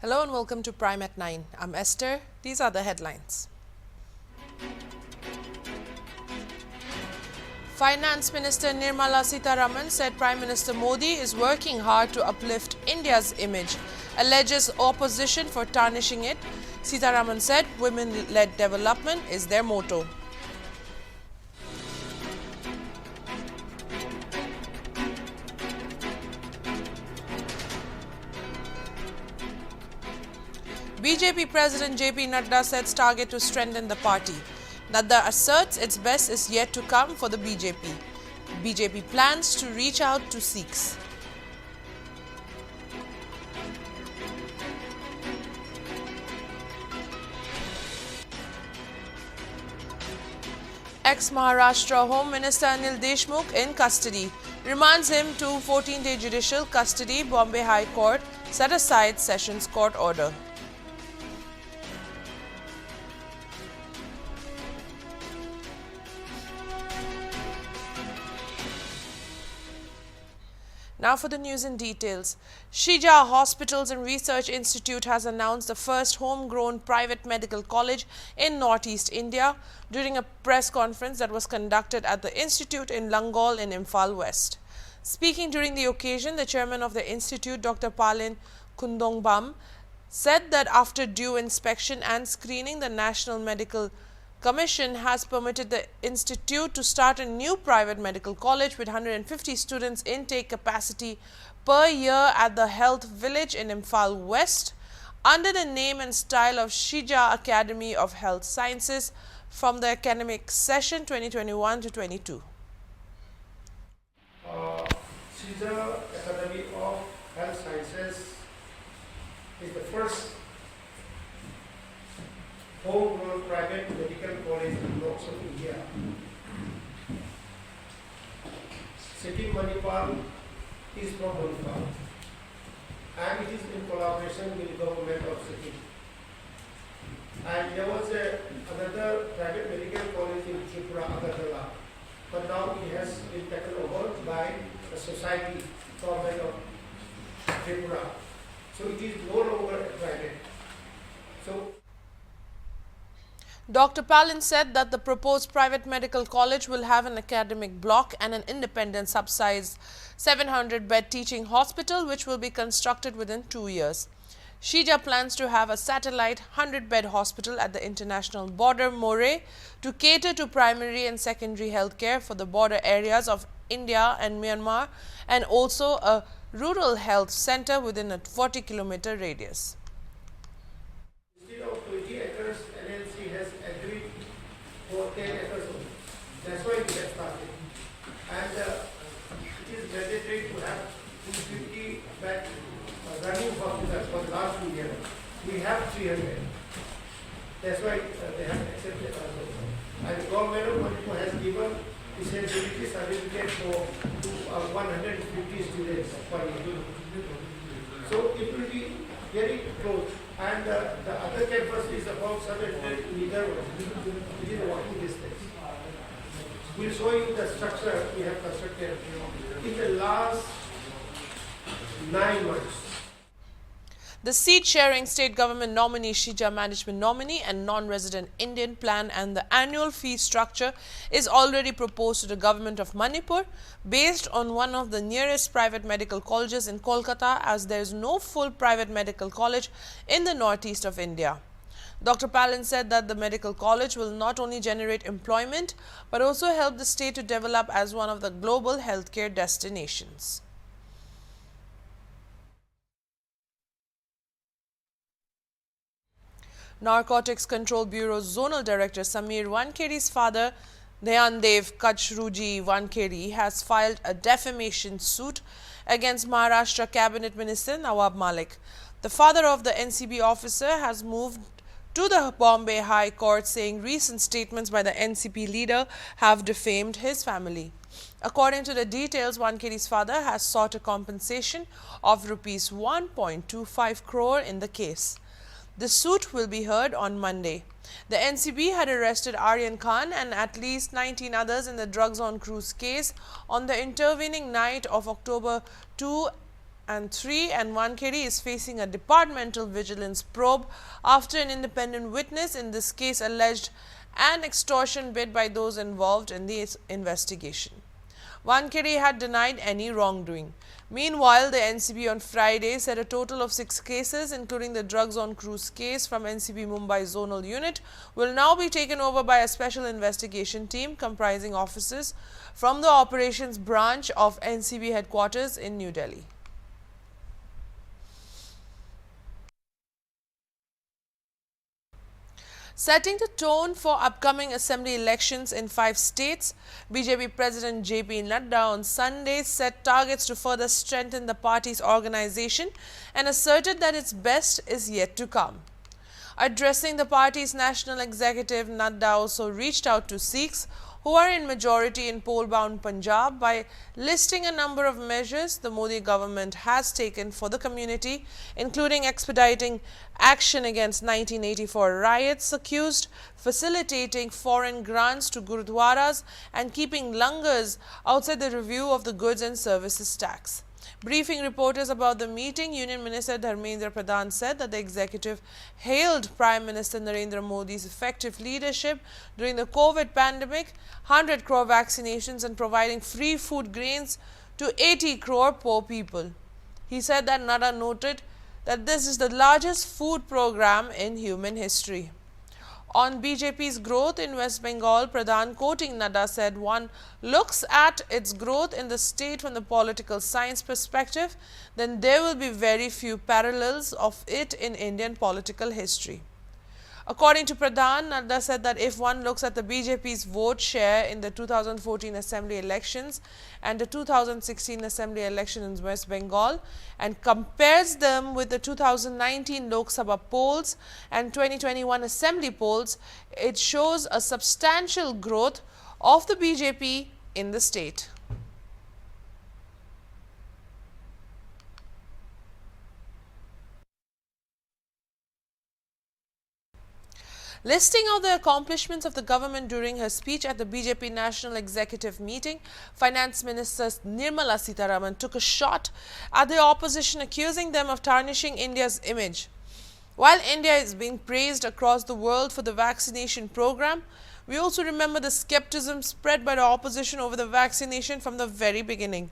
Hello and welcome to Prime at 9. I'm Esther. These are the headlines. Finance Minister Nirmala Sitharaman said Prime Minister Modi is working hard to uplift India's image, alleges opposition for tarnishing it. Sitharaman said women-led development is their motto. BJP President JP Nadda sets target to strengthen the party. Nadda asserts its best is yet to come for the BJP. BJP plans to reach out to Sikhs. Ex-Maharashtra Home Minister Anil Deshmukh in custody. Remands him to 14-day judicial custody. Bombay High Court set aside Sessions Court order. Now for the news in details. Shija Hospitals and Research Institute has announced the first homegrown private medical college in Northeast India during a press conference that was conducted at the institute in Langaul in Imphal West. Speaking during the occasion, the chairman of the institute, Dr. Palin Kundongbam, said that after due inspection and screening, the National Medical Commission has permitted the institute to start a new private medical college with 150 students intake capacity per year at the Health Village in Imphal West under the name and style of Shija Academy of Health Sciences from the academic session 2021 to 22. Shija Academy of Health Sciences is the first homegrown private medical college in north of India. City Manipal is from Manipal and it is in collaboration with the government of city. And there was another private medical college in Tripura, Agartala, but now it has been taken over by the society, government of Tripura. So it is no longer private. So Dr. Palin said that the proposed private medical college will have an academic block and an independent subsized 700-bed teaching hospital which will be constructed within 2 years. Shija plans to have a satellite 100-bed hospital at the international border Moreh to cater to primary and secondary healthcare for the border areas of India and Myanmar, and also a rural health center within a 40-kilometer radius. instead of 20 acres, NLC has agreed for 10 acres only. That's why we have started. And it is mandatory to have 250 bed running hospitals for the last 2 years. We have 300. That's why they have accepted us also. And the government of Manipur has given disability certificate for 150 students per year. So it will be very close. And the other campus is about 700 meters. It is a walking distance. We'll show you the structure we have constructed in the last 9 months. The seat-sharing state government nominee, Shija management nominee and non-resident Indian plan and the annual fee structure is already proposed to the government of Manipur based on one of the nearest private medical colleges in Kolkata, as there is no full private medical college in the northeast of India. Dr. Palin said that the medical college will not only generate employment but also help the state to develop as one of the global healthcare destinations. Narcotics Control Bureau Zonal Director Samir Wankeri's father, Dhyandev Kachruji Wankeri, has filed a defamation suit against Maharashtra Cabinet Minister Nawab Malik. The father of the NCB officer has moved to the Bombay High Court, saying recent statements by the NCP leader have defamed his family. According to the details, Wankeri's father has sought a compensation of Rs 1.25 crore in the case. The suit will be heard on Monday. The NCB had arrested Aryan Khan and at least 19 others in the drugs on cruise case on the intervening night of October 2 and 3, and Wankhedi is facing a departmental vigilance probe after an independent witness in this case alleged an extortion bid by those involved in the investigation. Wankhedi had denied any wrongdoing. Meanwhile, the NCB on Friday said a total of 6 cases, including the drugs on cruise case from NCB Mumbai Zonal Unit, will now be taken over by a special investigation team comprising officers from the operations branch of NCB headquarters in New Delhi. Setting the tone for upcoming assembly elections in 5 states, BJP President JP Nadda on Sunday set targets to further strengthen the party's organization and asserted that its best is yet to come. Addressing the party's national executive, Nadda also reached out to Sikhs who are in majority in poll-bound Punjab by listing a number of measures the Modi government has taken for the community, including expediting action against 1984 riots accused, facilitating foreign grants to gurudwaras, and keeping langars outside the review of the goods and services tax. Briefing reporters about the meeting, Union Minister Dharmendra Pradhan said that the executive hailed Prime Minister Narendra Modi's effective leadership during the COVID pandemic, 100 crore vaccinations and providing free food grains to 80 crore poor people. He said that Nadda noted that this is the largest food program in human history. On BJP's growth in West Bengal, Pradhan, quoting Nadda, said one looks at its growth in the state from the political science perspective, then there will be very few parallels of it in Indian political history. According to Pradhan, Nadda said that if one looks at the BJP's vote share in the 2014 assembly elections and the 2016 assembly election in West Bengal and compares them with the 2019 Lok Sabha polls and 2021 assembly polls, it shows a substantial growth of the BJP in the state. Listing out the accomplishments of the government during her speech at the BJP National Executive Meeting, Finance Minister Nirmala Sitharaman took a shot at the opposition, accusing them of tarnishing India's image. While India is being praised across the world for the vaccination program, we also remember the skepticism spread by the opposition over the vaccination from the very beginning.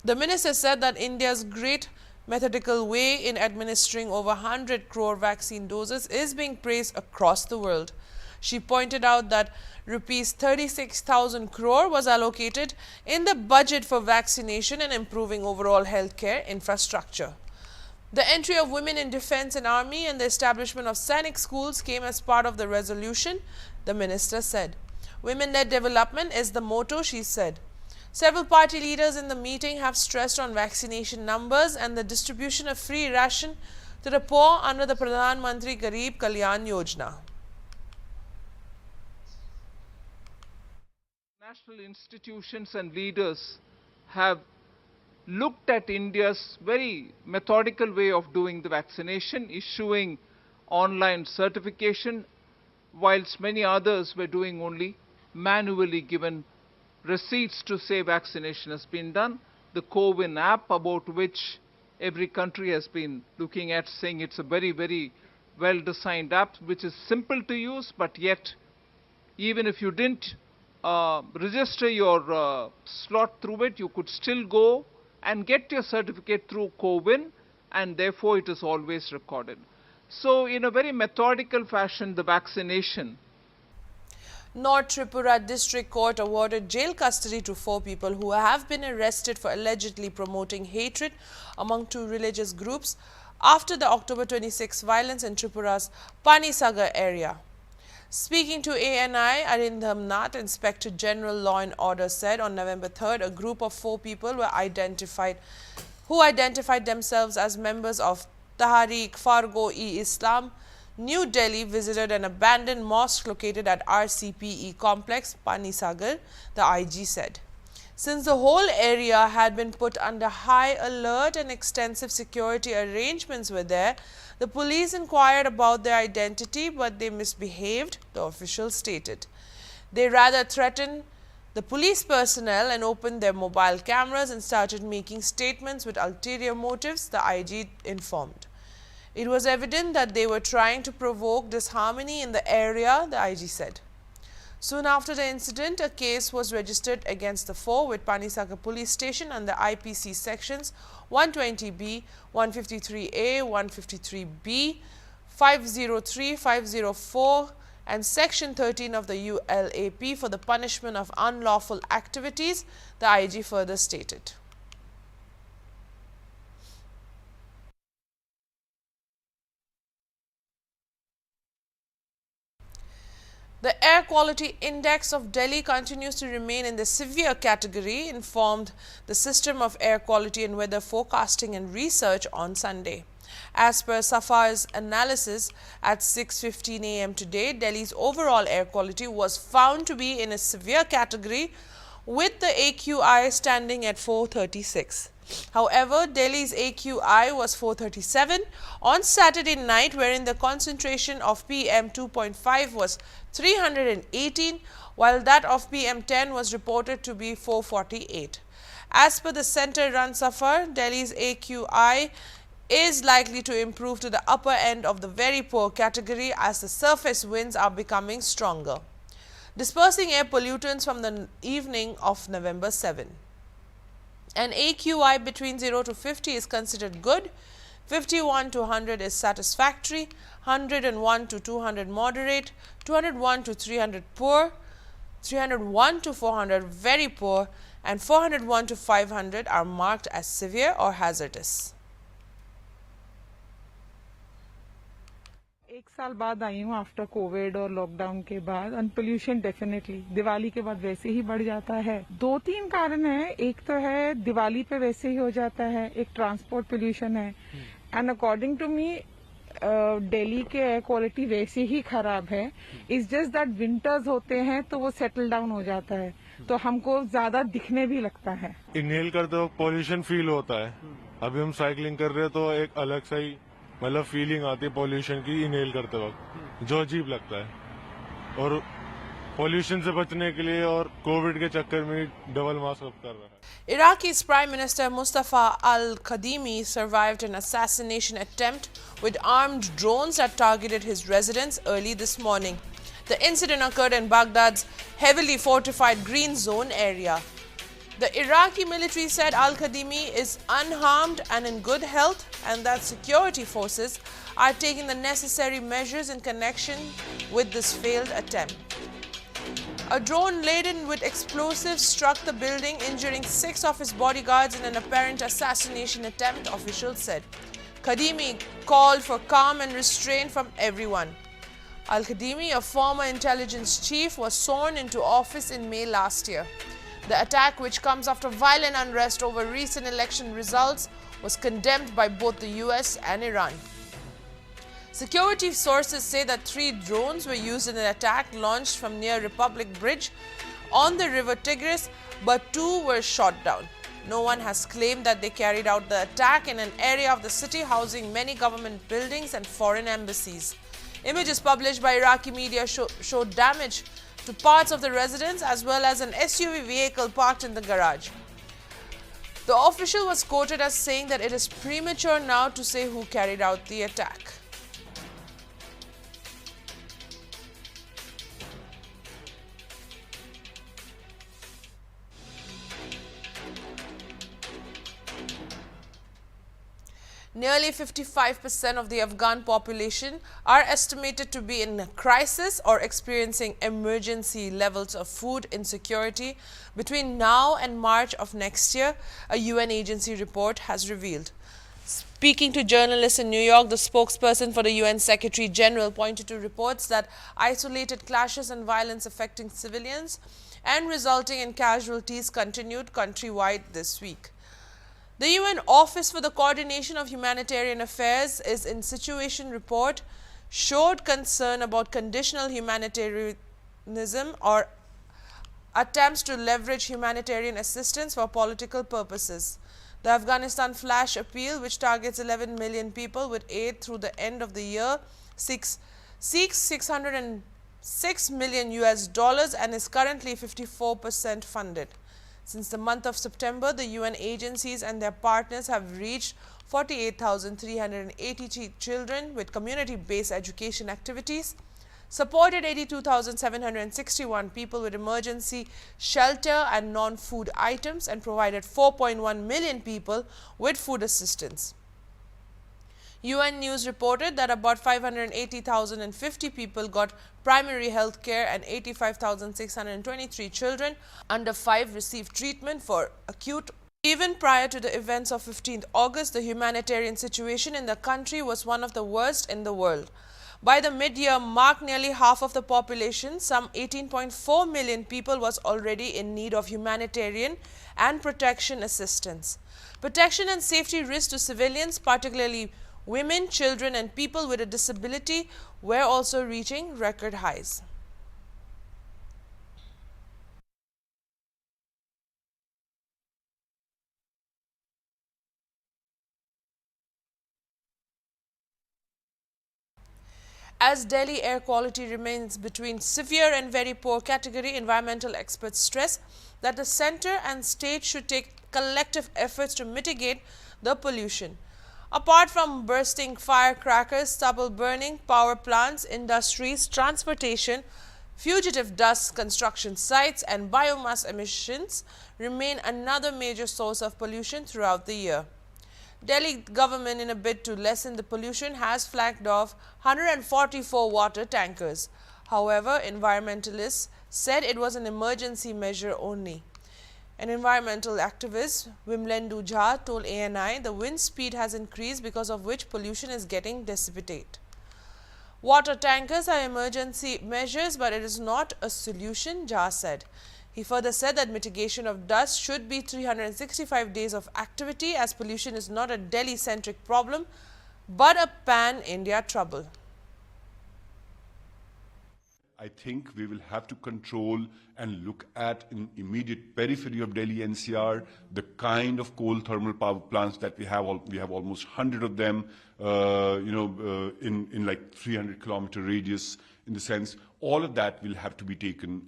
The minister said that India's great methodical way in administering over 100 crore vaccine doses is being praised across the world. She pointed out that rupees 36,000 crore was allocated in the budget for vaccination and improving overall healthcare infrastructure. The entry of women in defense and army and the establishment of Sainik schools came as part of the resolution, the minister said. Women-led development is the motto, she said. Several party leaders in the meeting have stressed on vaccination numbers and the distribution of free ration to the poor under the Pradhan Mantri Garib Kalyan Yojana. National institutions and leaders have looked at India's very methodical way of doing the vaccination, issuing online certification, whilst many others were doing only manually given receipts to say vaccination has been done. The CoWIN app, about which every country has been looking at, saying it's a very, very well-designed app, which is simple to use, but yet even if you didn't register your slot through it, you could still go and get your certificate through CoWIN, and therefore it is always recorded. So in a very methodical fashion, the vaccination. North Tripura District Court awarded jail custody to 4 people who have been arrested for allegedly promoting hatred among 2 religious groups after the October 26 violence in Tripura's Panisagar area. Speaking to ANI, Arindam Nath, Inspector General Law and Order, said on November 3rd, a group of 4 people were identified themselves as members of Tahrik Fargo-e-Islam, New Delhi, visited an abandoned mosque located at RCPE complex, Panisagar, the IG said. Since the whole area had been put under high alert and extensive security arrangements were there, the police inquired about their identity, but they misbehaved, the official stated. They rather threatened the police personnel and opened their mobile cameras and started making statements with ulterior motives, the IG informed. It was evident that they were trying to provoke disharmony in the area, the IG said. Soon after the incident, a case was registered against the four with Panisaka Police Station under IPC sections 120B, 153A, 153B, 503, 504 and Section 13 of the ULAP for the punishment of unlawful activities, the IG further stated. The air quality index of Delhi continues to remain in the severe category, informed the System of Air Quality and Weather Forecasting and Research on Sunday. As per SAFA's analysis at 6:15 a.m. today, Delhi's overall air quality was found to be in a severe category with the AQI standing at 436. However, Delhi's AQI was 437 on Saturday night, wherein the concentration of PM 2.5 was 318, while that of PM 10 was reported to be 448. As per the center-run SAFAR, Delhi's AQI is likely to improve to the upper end of the very poor category as the surface winds are becoming stronger, dispersing air pollutants from the evening of November 7. An AQI between 0 to 50 is considered good, 51 to 100 is satisfactory, 101 to 200 moderate, 201 to 300 poor, 301 to 400 very poor, and 401 to 500 are marked as severe or hazardous. एक साल बाद आई हूँ after Covid और lockdown के बाद and pollution definitely Diwali के बाद वैसे ही बढ़ जाता है। दो तीन कारण है, एक तो है दिवाली पे वैसे ही हो जाता है, एक ट्रांसपोर्ट पोल्यूशन है and according to me Delhi के एयर क्वालिटी वैसे ही खराब है। इट्स जस्ट दैट विंटर्स होते हैं तो वो सेटल डाउन हो जाता है तो हमको ज्यादा दिखने भी लगता है। इनहेल करते वक्त पॉल्यूशन फील होता है। अभी हम साइकिलिंग कर रहे हैं तो एक अलग सा ही मतलब फीलिंग आती है पॉल्यूशन की इनहेल करते वक्त, जो अजीब लगता है। और पॉल्यूशन से बचने के लिए और कोविड के चक्कर में डबल मास्क कर रहा है। Iraqi's Prime Minister Mustafa al-Kadhimi survived an assassination attempt with armed drones that targeted his residence early this morning. The incident occurred in Baghdad's heavily fortified Green Zone area. The Iraqi military said al-Kadhimi is unharmed and in good health, and that security forces are taking the necessary measures in connection with this failed attempt. A drone laden with explosives struck the building, injuring 6 of his bodyguards in an apparent assassination attempt, officials said. Kadhimi called for calm and restraint from everyone. Al-Kadhimi, a former intelligence chief, was sworn into office in May last year. The attack, which comes after violent unrest over recent election results, was condemned by both the US and Iran. Security sources say that 3 drones were used in an attack launched from near Republic Bridge on the river Tigris, but 2 were shot down. No one has claimed that they carried out the attack in an area of the city housing many government buildings and foreign embassies. Images published by Iraqi media showed damage to parts of the residence as well as an SUV vehicle parked in the garage. The official was quoted as saying that it is premature now to say who carried out the attack. Nearly 55% of the Afghan population are estimated to be in a crisis or experiencing emergency levels of food insecurity between now and March of next year, a UN agency report has revealed. Speaking to journalists in New York, the spokesperson for the UN Secretary General pointed to reports that isolated clashes and violence affecting civilians and resulting in casualties continued countrywide this week. The UN Office for the Coordination of Humanitarian Affairs is in situation report showed concern about conditional humanitarianism or attempts to leverage humanitarian assistance for political purposes. The Afghanistan Flash Appeal, which targets 11 million people with aid through the end of the year, seeks $6 million US and is currently 54% funded. Since the month of September, the UN agencies and their partners have reached 48,380 children with community-based education activities, supported 82,761 people with emergency shelter and non-food items, and provided 4.1 million people with food assistance. UN News reported that about 580,050 people got primary health care and 85,623 children under 5 received treatment for acute. Even prior to the events of 15th August, the humanitarian situation in the country was one of the worst in the world. By the mid-year mark, nearly half of the population, some 18.4 million people, was already in need of humanitarian and protection assistance. Protection and safety risks to civilians, particularly women, children and people with a disability, were also reaching record highs. As Delhi air quality remains between severe and very poor category, environmental experts stress that the centre and state should take collective efforts to mitigate the pollution. Apart from bursting firecrackers, stubble burning, power plants, industries, transportation, fugitive dust, construction sites and biomass emissions remain another major source of pollution throughout the year. Delhi government, in a bid to lessen the pollution, has flagged off 144 water tankers. However, environmentalists said it was an emergency measure only. An environmental activist, Vimlendu Jha, told ANI the wind speed has increased, because of which pollution is getting dissipated. Water tankers are emergency measures, but it is not a solution, Jha said. He further said that mitigation of dust should be 365 days of activity, as pollution is not a Delhi-centric problem, but a pan-India trouble. I think we will have to control and look at in immediate periphery of Delhi NCR the kind of coal thermal power plants that we have. We have almost 100 of them, in like 300-kilometer radius. In the sense, all of that will have to be taken.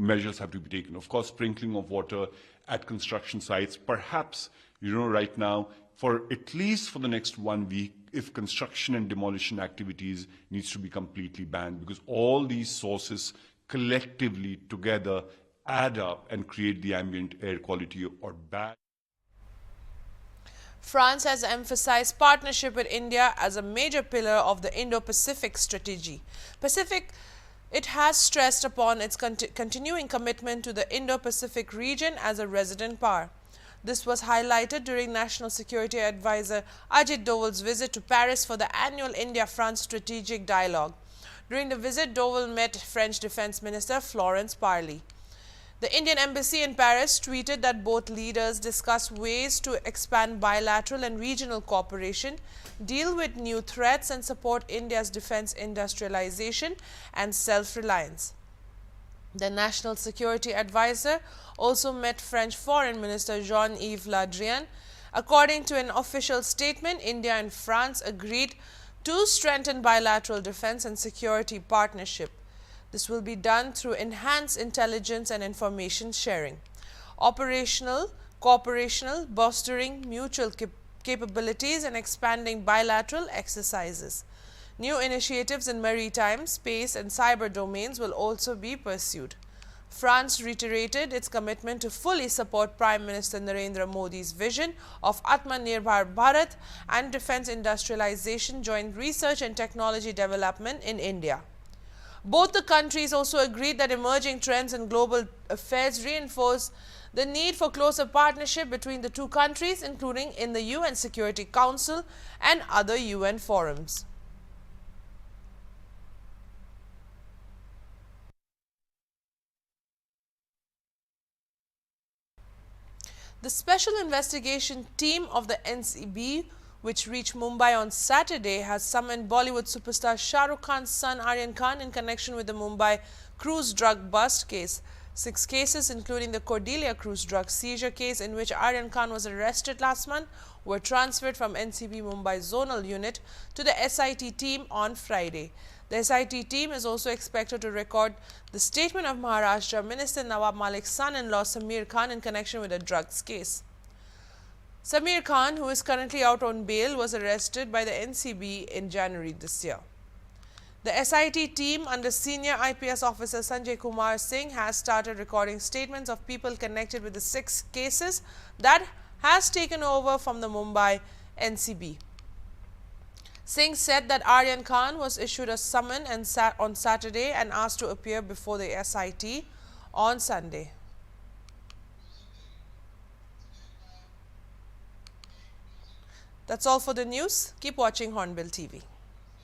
Measures have to be taken. Of course, sprinkling of water at construction sites. Perhaps, right now, for at least for the next 1 week, if construction and demolition activities needs to be completely banned, because all these sources collectively together add up and create the ambient air quality or bad. France has emphasized partnership with India as a major pillar of the Indo-Pacific strategy. It has stressed upon its continuing commitment to the Indo-Pacific region as a resident power. This was highlighted during National Security Advisor Ajit Doval's visit to Paris for the annual India-France Strategic Dialogue. During the visit, Doval met French Defense Minister Florence Parly. The Indian Embassy in Paris tweeted that both leaders discussed ways to expand bilateral and regional cooperation, deal with new threats and support India's defense industrialization and self-reliance. The National Security Advisor also met French Foreign Minister Jean-Yves Le Drian. According to an official statement, India and France agreed to strengthen bilateral defense and security partnership. This will be done through enhanced intelligence and information sharing, operational, cooperational, bolstering mutual capabilities and expanding bilateral exercises. New initiatives in maritime, space and cyber domains will also be pursued. France reiterated its commitment to fully support Prime Minister Narendra Modi's vision of Atmanirbhar Bharat and defense industrialization, joint research and technology development in India. Both the countries also agreed that emerging trends in global affairs reinforce the need for closer partnership between the two countries, including in the UN Security Council and other UN forums. The Special Investigation Team of the NCB, which reached Mumbai on Saturday, has summoned Bollywood superstar Shah Rukh Khan's son Aryan Khan in connection with the Mumbai cruise drug bust case. 6 cases, including the Cordelia cruise drug seizure case in which Aryan Khan was arrested last month, were transferred from NCB Mumbai Zonal Unit to the SIT team on Friday. The SIT team is also expected to record the statement of Maharashtra Minister Nawab Malik's son-in-law Samir Khan in connection with a drugs case. Samir Khan, who is currently out on bail, was arrested by the NCB in January this year. The SIT team under senior IPS officer Sanjay Kumar Singh has started recording statements of people connected with the 6 cases that has taken over from the Mumbai NCB. Singh said that Aryan Khan was issued a summon on Saturday and asked to appear before the SIT on Sunday. That's all for the news. Keep watching Hornbill TV.